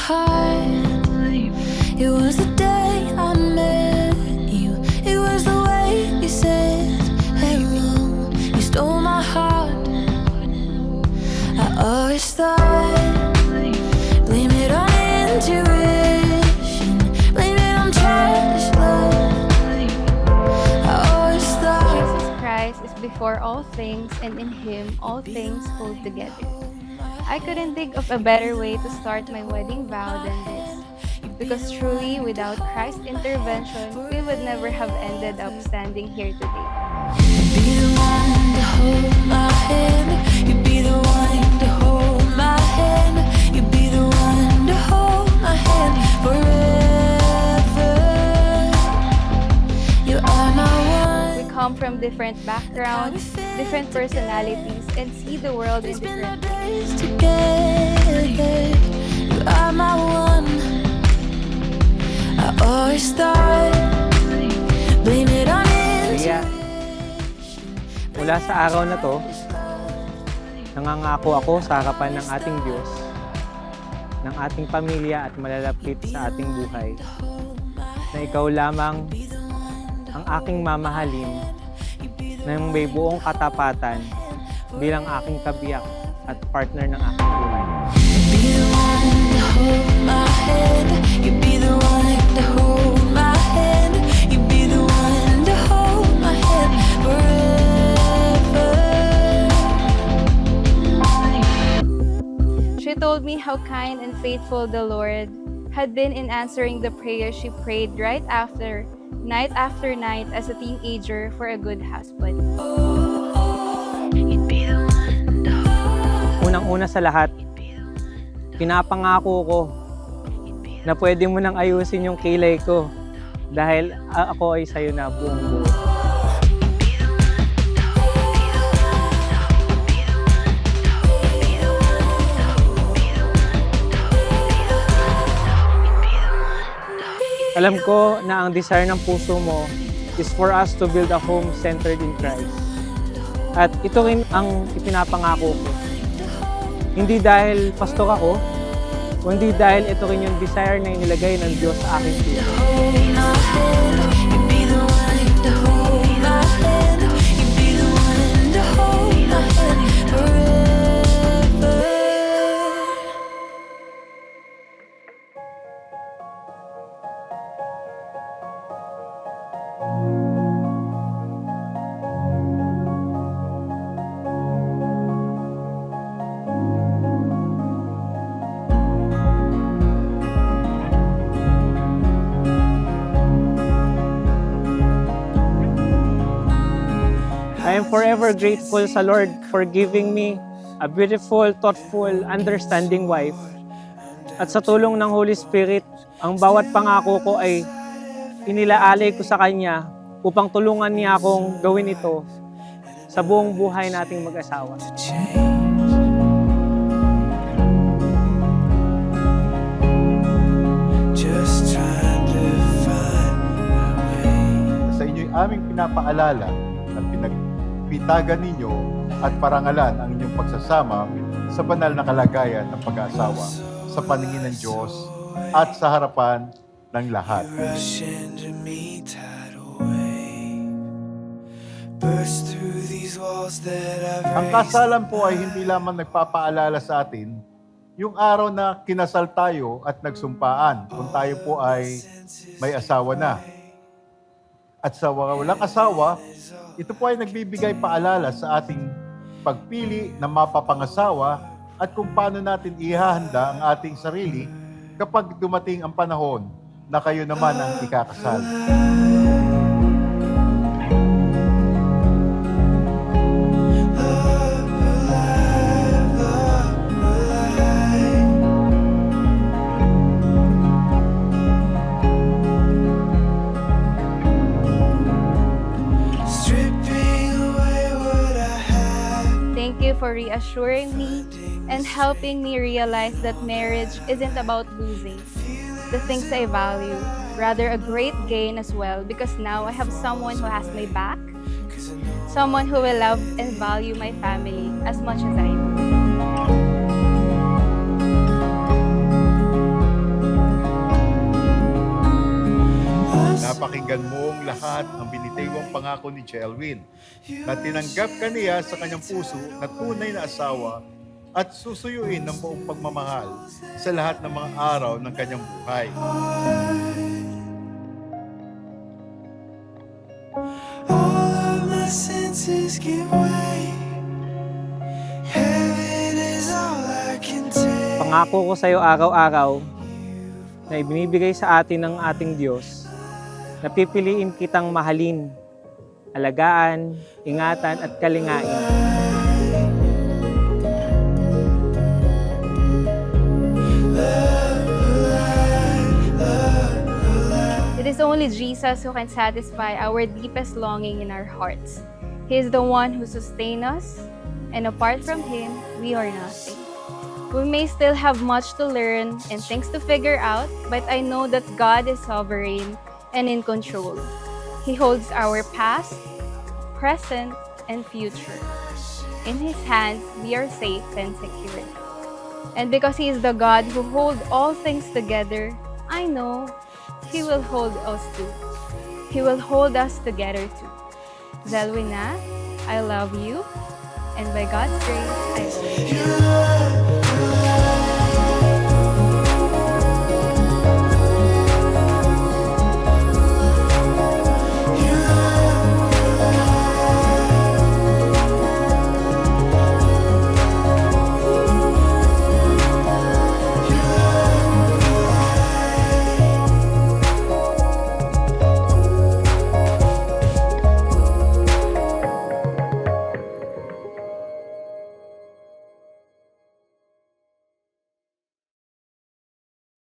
heart. It was the day I met you. It was the way you said hello. You stole my heart. I always thought, blame it on intuition, blame it on childish love. I always thought Jesus Christ is before all things, and in Him all things hold together. I couldn't think of a better way to start my wedding vow than this, because truly, without Christ's intervention, we would never have ended up standing here today. you'd be the one to hold my hand. You'd be the one to hold my hand. You'd be the one to hold my hand forever. You are my We one. come from different backgrounds, different personalities, and see the world in We spend our different ways. days together. You are my one. I always thought, blame it on Kaya, mula sa araw na to, nangangako ako sa harapan ng ating Diyos, ng ating pamilya at malalapit sa ating buhay, na ikaw lamang ang aking mamahalin ng may buong katapatan bilang aking kabiyak at partner ng aking buhay. be the one to hold my hand. You be the one to hold my hand. You be the one to hold my hand forever. She told me how kind and faithful the Lord had been in answering the prayers she prayed right after night as a teenager for a good husband. You'd be the one to hold. Unang-una sa lahat, pinapangako ko na pwede mo nang ayusin yung kilay ko dahil ako ay sa'yo na buong buo. Alam ko na ang desire ng puso mo is for us to build a home centered in Christ. At ito rin ang ipinapangako ko. Hindi dahil pastor ako, kundi dahil ito rin yung desire na inilagay ng Diyos sa aking puso. Hold my hand. You'd be the one to hold my hand. You'd be the one to hold my hand forever. I am forever grateful sa Lord for giving me a beautiful, thoughtful, understanding wife. At sa tulong ng Holy Spirit, ang bawat pangako ko ay inilaalay ko sa Kanya upang tulungan niya akong gawin ito sa buong buhay nating mag-asawa. Just trying to find my way. Sa inyo'y aming pinapaalala na pinagpitagan ninyo at parangalan ang inyong pagsasama sa banal na kalagayan ng pag-aasawa sa paningin ng Diyos at sa harapan ng lahat. Rush into me tidal wave. Burst through these walls that I've Ang raised. kasalan po ay hindi lamang nagpapaalala sa atin yung araw na kinasal tayo at nagsumpaan kung tayo po ay may asawa na. At sa walang asawa, ito po ay nagbibigay paalala sa ating pagpili ng mapapangasawa at kung paano natin ihahanda ang ating sarili kapag dumating ang panahon na kayo naman ang ikakasal. Stripping away what I had. Thank you for reassuring me and helping me realize that marriage isn't about losing the things I value, rather a great gain as well, because now I have someone who has my back, someone who will love and value my family as much as I do. pakinggan mong lahat ng binitiwang pangako ni Jelwin na tinanggap ka niya sa kanyang puso na tunay na asawa at susuyuin ng buong pagmamahal sa lahat ng mga araw ng kanyang buhay. All of my senses give way. Heaven is all I can take. Pangako ko sa iyo araw-araw na ibinibigay sa atin ng ating Diyos na pipiliin kitang mahalin, alagaan, ingatan at kalingain. It is only Jesus who can satisfy our deepest longing in our hearts. He is the one who sustains us, and apart from Him, we are nothing. We may still have much to learn and things to figure out, but I know that God is sovereign and in control. He holds our past, present, and future. In His hands, we are safe and secure. And because He is the God who holds all things together, I know He will hold us too. He will hold us together too. Zelwina, I love you, and by God's grace, I love you. Your love